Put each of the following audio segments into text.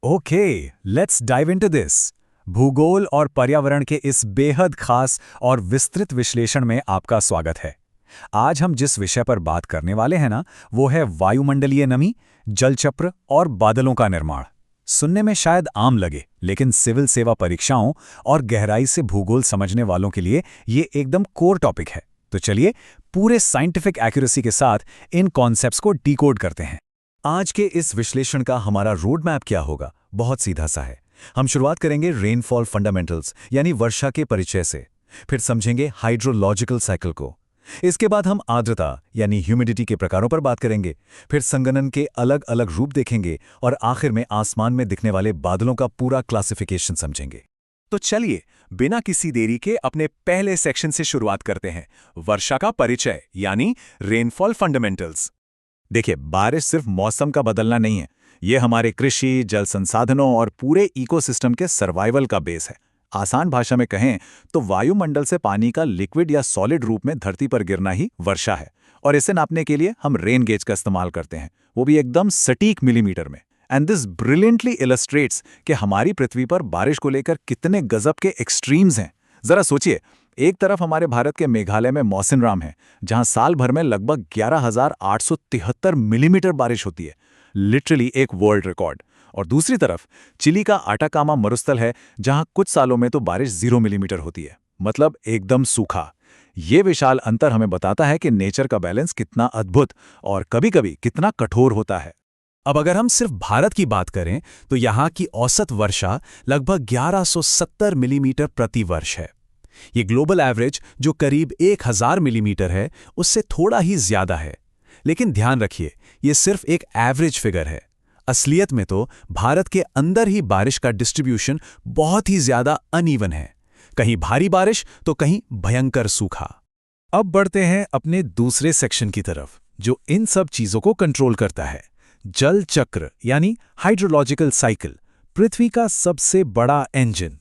Okay, let's dive into this. भूगोल और पर्यावरण के इस बेहद खास और विस्तृत विश्लेषण में आपका स्वागत है। आज हम जिस विषय पर बात करने वाले हैं ना, वो है वायुमंडलीय नमी, जलचक्र और बादलों का निर्माण। सुनने में शायद आम लगे, लेकिन सिविल सेवा परीक्षाओं और गहराई से भूगोल समझने वालों के लिए ये एकदम कोर टॉपिक है। तो चलिए पूरे साइंटिफिक एक्यूरेसी के साथ इन कॉन्सेप्ट्स को डिकोड करते हैं। आज के इस विश्लेषण का हमारा रोड मैप क्या होगा? बहुत सीधा सा है। हम शुरुआत करेंगे रेनफॉल फंडामेंटल्स यानी वर्षा के परिचय से, फिर समझेंगे हाइड्रोलॉजिकल साइकिल को। इसके बाद हम आर्द्रता यानी ह्यूमिडिटी के प्रकारों पर बात करेंगे, फिर संगणन के अलग अलग रूप देखेंगे और आखिर में आसमान में दिखने वाले बादलों का पूरा क्लासिफिकेशन समझेंगे। तो चलिए बिना किसी देरी के अपने पहले सेक्शन से शुरुआत करते हैं, वर्षा का परिचय यानी रेनफॉल फंडामेंटल्स। देखिए, बारिश सिर्फ मौसम का बदलना नहीं है, ये हमारे कृषि, जल संसाधनों और पूरे इकोसिस्टम के सर्वाइवल का बेस है। आसान भाषा में कहें तो वायुमंडल से पानी का लिक्विड या सॉलिड रूप में धरती पर गिरना ही वर्षा है, और इसे नापने के लिए हम रेन गेज का इस्तेमाल करते हैं, वो भी एकदम सटीक मिलीमीटर में। एंड दिस ब्रिलियंटली इलस्ट्रेट्स कि हमारी पृथ्वी पर बारिश को लेकर कितने गजब के एक्सट्रीम्स हैं। जरा सोचिए, एक तरफ हमारे भारत के मेघालय में मौसिनराम है, जहां साल भर में लगभग 11,873 मिलीमीटर बारिश होती है, लिटरली एक वर्ल्ड रिकॉर्ड। और दूसरी तरफ चिली का आटाकामा मरुस्थल है, जहां कुछ सालों में तो बारिश 0 मिलीमीटर होती है, मतलब एकदम सूखा। ये विशाल अंतर हमें बताता है कि नेचर का बैलेंस कितना अद्भुत और कभी-कभी कितना कठोर होता है। अब अगर हम सिर्फ भारत की बात करें तो यहाँ की औसत वर्षा लगभग 1170 मिलीमीटर प्रति वर्ष है। ये ग्लोबल एवरेज जो करीब 1000 मिलीमीटर है, उससे थोड़ा ही ज्यादा है। लेकिन ध्यान रखिए, ये सिर्फ एक एवरेज फिगर है। असलियत में तो भारत के अंदर ही बारिश का डिस्ट्रीब्यूशन बहुत ही ज्यादा अनइवन है, कहीं भारी बारिश तो कहीं भयंकर सूखा। अब बढ़ते हैं अपने दूसरे सेक्शन की तरफ, जो इन सब चीजों को कंट्रोल करता है। जल चक्र यानी हाइड्रोलॉजिकल साइकिल, पृथ्वी का सबसे बड़ा इंजन।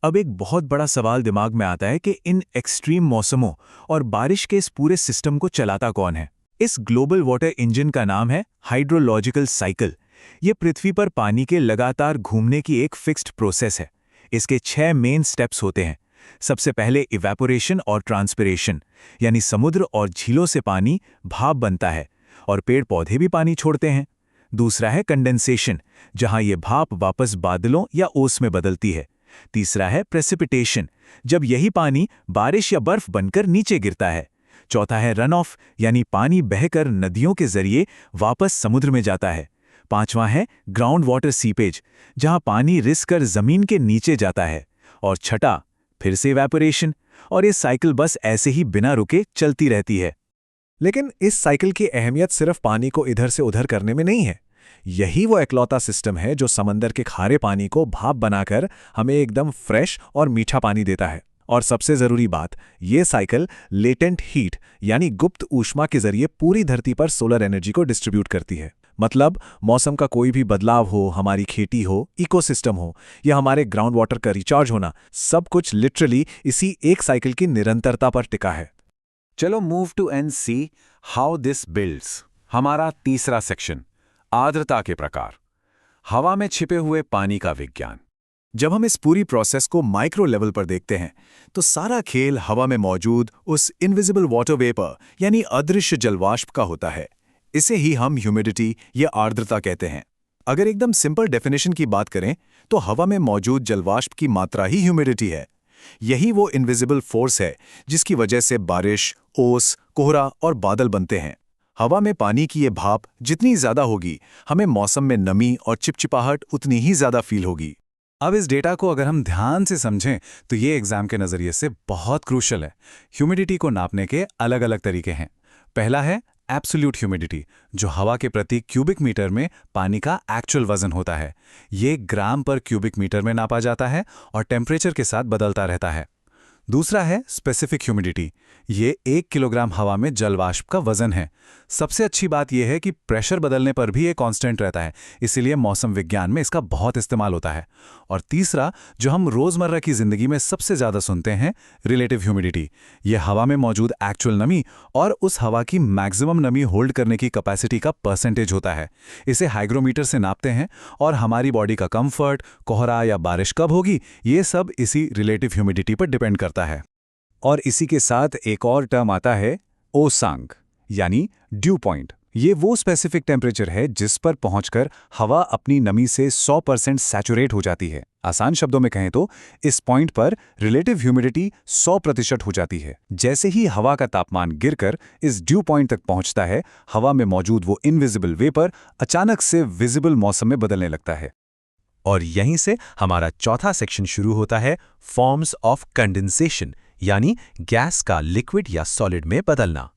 अब एक बहुत बड़ा सवाल दिमाग में आता है कि इन एक्सट्रीम मौसमों और बारिश के इस पूरे सिस्टम को चलाता कौन है? इस ग्लोबल वाटर इंजन का नाम है हाइड्रोलॉजिकल साइकिल। ये पृथ्वी पर पानी के लगातार घूमने की एक फिक्स्ड प्रोसेस है। इसके 6 मेन स्टेप्स होते हैं। सबसे पहले इवेपोरेशन और ट्रांसपिरेशन, यानी समुद्र और झीलों से पानी भाप बनता है और पेड़ पौधे भी पानी छोड़ते हैं। दूसरा है कंडेंसेशन, जहां ये भाप वापस बादलों या ओस में बदलती है। तीसरा है प्रेसिपिटेशन, जब यही पानी बारिश या बर्फ बनकर नीचे गिरता है। चौथा है रन ऑफ, यानी पानी बहकर नदियों के जरिए वापस समुद्र में जाता है। पांचवां है ग्राउंड वाटर सीपेज, जहां पानी रिस कर जमीन के नीचे जाता है। और छठा फिर से इवेपोरेशन, और ये साइकिल बस ऐसे ही बिना रुके चलती रहती है। लेकिन इस साइकिल की अहमियत सिर्फ पानी को इधर से उधर करने में नहीं है। यही वो इकलौता सिस्टम है जो समंदर के खारे पानी को भाप बनाकर हमें एकदम फ्रेश और मीठा पानी देता है। और सबसे जरूरी बात, ये साइकिल लेटेंट हीट यानी गुप्त ऊष्मा के जरिए पूरी धरती पर सोलर एनर्जी को डिस्ट्रीब्यूट करती है। मतलब मौसम का कोई भी बदलाव हो, हमारी खेती हो, इकोसिस्टम हो, या हमारे ग्राउंड वाटर का रिचार्ज होना, सब कुछ लिटरली इसी एक साइकिल की निरंतरता पर टिका है। चलो move to and see how this builds. हमारा तीसरा सेक्शन, आर्द्रता के प्रकार, हवा में छिपे हुए पानी का विज्ञान। जब हम इस पूरी प्रोसेस को माइक्रो लेवल पर देखते हैं तो सारा खेल हवा में मौजूद उस इनविजिबल वाटर वेपर यानी अदृश्य जलवाष्प का होता है। इसे ही हम ह्यूमिडिटी या आर्द्रता कहते हैं। अगर एकदम सिंपल डेफिनेशन की बात करें तो हवा में मौजूद जलवाष्प की मात्रा ही ह्यूमिडिटी है। यही वो इनविजिबल फोर्स है जिसकी वजह से बारिश, ओस, कोहरा और बादल बनते हैं। हवा में पानी की ये भाप जितनी ज्यादा होगी, हमें मौसम में नमी और चिपचिपाहट उतनी ही ज्यादा फील होगी। अब इस डेटा को अगर हम ध्यान से समझें तो ये एग्जाम के नजरिए से बहुत क्रूशल है। ह्यूमिडिटी को नापने के अलग अलग तरीके हैं। पहला है एब्सोल्यूट ह्यूमिडिटी, जो हवा के प्रति क्यूबिक मीटर में पानी का एक्चुअल वजन होता है। ये ग्राम पर क्यूबिक मीटर में नापा जाता है और टेम्परेचर के साथ बदलता रहता है। दूसरा है स्पेसिफिक ह्यूमिडिटी। ये 1 किलोग्राम हवा में जल वाष्प का वजन है। सबसे अच्छी बात यह है कि प्रेशर बदलने पर भी ये कांस्टेंट रहता है, इसीलिए मौसम विज्ञान में इसका बहुत इस्तेमाल होता है। और तीसरा, जो हम रोज़मर्रा की ज़िंदगी में सबसे ज़्यादा सुनते हैं, रिलेटिव ह्यूमिडिटी। ये हवा में मौजूद एक्चुअल नमी और उस हवा की मैक्सिमम नमी होल्ड करने की कैपेसिटी का परसेंटेज होता है। इसे हाइग्रोमीटर से नापते हैं और हमारी बॉडी का कंफर्ट, कोहरा या बारिश कब होगी, ये सब इसी रिलेटिव ह्यूमिडिटी पर डिपेंड करता है। और इसी के साथ एक और टर्म आता है ओसांग, यानी ड्यू पॉइंट। ये वो स्पेसिफिक टेम्परेचर है जिस पर पहुंचकर हवा अपनी नमी से 100% सैचुरेट हो जाती है। आसान शब्दों में कहें तो इस पॉइंट पर रिलेटिव ह्यूमिडिटी 100% हो जाती है। जैसे ही हवा का तापमान गिरकर इस ड्यू पॉइंट तक पहुंचता है, हवा में मौजूद वो इनविजिबल वेपर अचानक से विजिबल मौसम में बदलने लगता है। और यहीं से हमारा चौथा सेक्शन शुरू होता है, फॉर्म्स ऑफ कंडेंसेशन, यानी गैस का लिक्विड या सॉलिड में बदलना।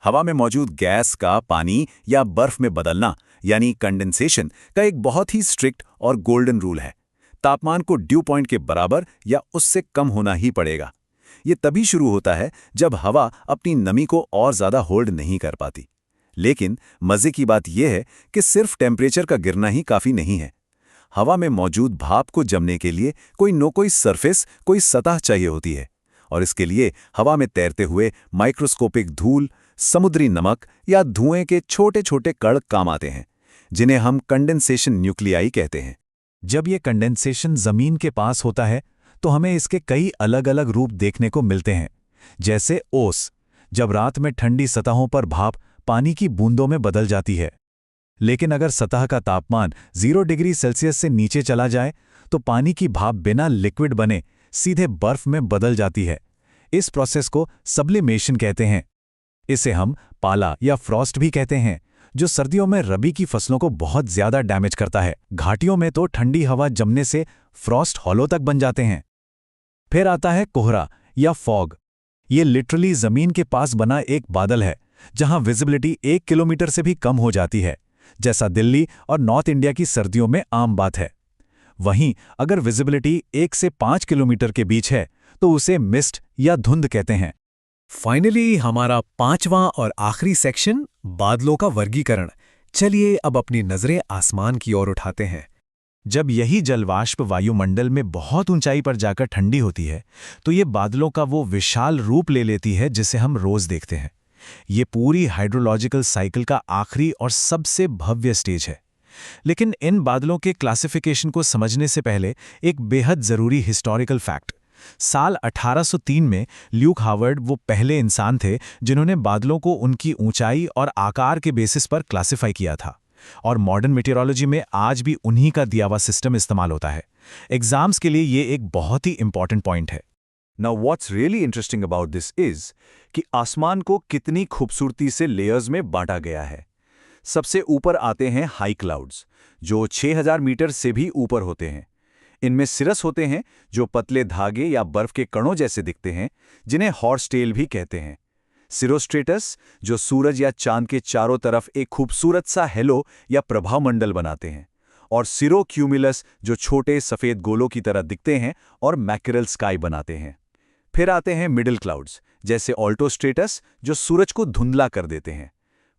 हवा में मौजूद गैस का पानी या बर्फ में बदलना, यानी कंडेंसेशन का एक बहुत ही स्ट्रिक्ट और गोल्डन रूल है। तापमान को ड्यू पॉइंट के बराबर या उससे कम होना ही पड़ेगा। ये तभी शुरू होता है जब हवा अपनी नमी को और ज़्यादा होल्ड नहीं कर पाती। लेकिन मज़े की बात यह है कि सिर्फ टेम्परेचर का गिरना ही काफ़ी नहीं है। हवा में मौजूद भाप को जमने के लिए कोई सरफेस, कोई सतह चाहिए होती है। और इसके लिए हवा में तैरते हुए माइक्रोस्कोपिक धूल, समुद्री नमक या धुएं के छोटे छोटे कण काम आते हैं, जिन्हें हम कंडेंसेशन न्यूक्लियाई कहते हैं। जब ये कंडेंसेशन जमीन के पास होता है तो हमें इसके कई अलग अलग रूप देखने को मिलते हैं। जैसे ओस, जब रात में ठंडी सतहों पर भाप पानी की बूंदों में बदल जाती है। लेकिन अगर सतह का तापमान 0 डिग्री सेल्सियस से नीचे चला जाए तो पानी की भाप बिना लिक्विड बने सीधे बर्फ में बदल जाती है। इस प्रोसेस को सब्लिमेशन कहते हैं। इसे हम पाला या फ्रॉस्ट भी कहते हैं, जो सर्दियों में रबी की फसलों को बहुत ज्यादा डैमेज करता है। घाटियों में तो ठंडी हवा जमने से फ्रॉस्ट हॉलो तक बन जाते हैं। फिर आता है कोहरा या फॉग। ये लिटरली जमीन के पास बना एक बादल है, जहां विजिबिलिटी 1 किलोमीटर से भी कम हो जाती है, जैसा दिल्ली और नॉर्थ इंडिया की सर्दियों में आम बात है। वहीं अगर विजिबिलिटी 1 से 5 किलोमीटर के बीच है तो उसे मिस्ट या धुंध कहते हैं। फाइनली हमारा पांचवां और आखिरी सेक्शन, बादलों का वर्गीकरण। चलिए अब अपनी नजरें आसमान की ओर उठाते हैं। जब यही जलवाष्प वायुमंडल में बहुत ऊंचाई पर जाकर ठंडी होती है तो ये बादलों का वो विशाल रूप ले लेती है जिसे हम रोज देखते हैं। ये पूरी हाइड्रोलॉजिकल साइकिल का आखिरी और सबसे भव्य स्टेज है। लेकिन इन बादलों के क्लासिफिकेशन को समझने से पहले एक बेहद ज़रूरी हिस्टोरिकल फैक्ट। साल 1803 में ल्यूक हावर्ड वो पहले इंसान थे जिन्होंने बादलों को उनकी ऊंचाई और आकार के बेसिस पर क्लासिफाई किया था। और मॉडर्न मेटेरोलॉजी में आज भी उन्हीं का दिया हुआ सिस्टम इस्तेमाल होता है। एग्जाम्स के लिए ये एक बहुत ही इंपॉर्टेंट पॉइंट है। Now what's really interesting about this is कि आसमान को कितनी खूबसूरती से लेयर्स में बांटा गया है। सबसे ऊपर आते हैं हाई क्लाउड्स, जो 6000 मीटर से भी ऊपर होते हैं। इनमें सिरस होते हैं जो पतले धागे या बर्फ के कणों जैसे दिखते हैं, जिन्हें हॉर्स टेल भी कहते हैं। सिरोस्ट्रेटस, जो सूरज या चांद के चारों तरफ एक खूबसूरत सा हेलो या प्रभामंडल बनाते हैं। और सिरोक्यूमुलस, जो छोटे सफ़ेद गोलों की तरह दिखते हैं और मैकेरल स्काई बनाते हैं। फिर आते हैं मिडिल क्लाउड्स, जैसे ऑल्टोस्ट्रेटस, जो सूरज को धुंधला कर देते हैं।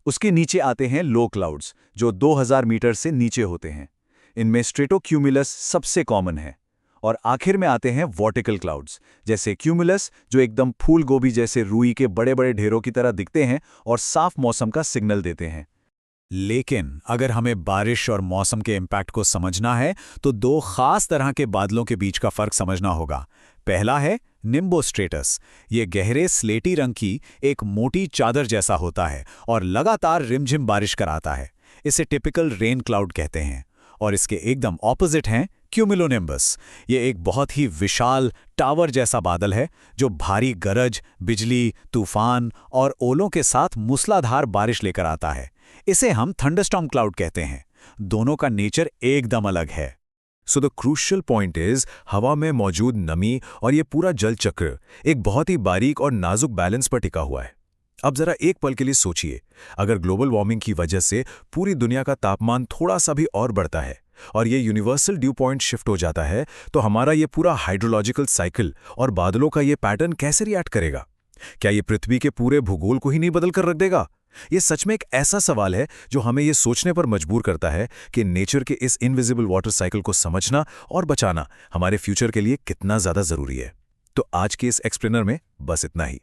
उसके नीचे आते हैं लो क्लाउड्स, जो 2000 मीटर से नीचे होते हैं। इनमें स्ट्रेटोक्यूमुलस सबसे कॉमन है। और आखिर में आते हैं वर्टिकल क्लाउड्स, जैसे क्यूमुलस, जो एकदम फूल गोभी जैसे रुई के बड़े बड़े ढेरों की तरह दिखते हैं और साफ मौसम का सिग्नल देते हैं। लेकिन अगर हमें बारिश और मौसम के इम्पैक्ट को समझना है तो दो खास तरह के बादलों के बीच का फर्क समझना होगा। पहला है निम्बोस्ट्रेटस। ये गहरे स्लेटी रंग की एक मोटी चादर जैसा होता है और लगातार रिमझिम बारिश कराता है। इसे टिपिकल रेन क्लाउड कहते हैं। और इसके एकदम ऑपोजिट हैं क्यूमुलोनिम्बस। ये एक बहुत ही विशाल टावर जैसा बादल है जो भारी गरज, बिजली, तूफान और ओलों के साथ मूसलाधार बारिश लेकर आता है। इसे हम थंडरस्टॉर्म क्लाउड कहते हैं। दोनों का नेचर एकदम अलग है। So the crucial point is, हवा में मौजूद नमी और ये पूरा जल चक्र एक बहुत ही बारीक और नाजुक बैलेंस पर टिका हुआ है। अब जरा एक पल के लिए सोचिए, अगर ग्लोबल वार्मिंग की वजह से पूरी दुनिया का तापमान थोड़ा सा भी और बढ़ता है और ये यूनिवर्सल ड्यू पॉइंट शिफ्ट हो जाता है, तो हमारा ये पूरा हाइड्रोलॉजिकल साइकिल और बादलों का ये पैटर्न कैसे रिएक्ट करेगा? क्या ये पृथ्वी के पूरे भूगोल को ही नहीं बदल कर रख देगा? ये सच में एक ऐसा सवाल है जो हमें ये सोचने पर मजबूर करता है कि नेचर के इस इनविजिबल वाटर साइकिल को समझना और बचाना हमारे फ्यूचर के लिए कितना ज्यादा जरूरी है। तो आज के इस एक्सप्लेनर में बस इतना ही।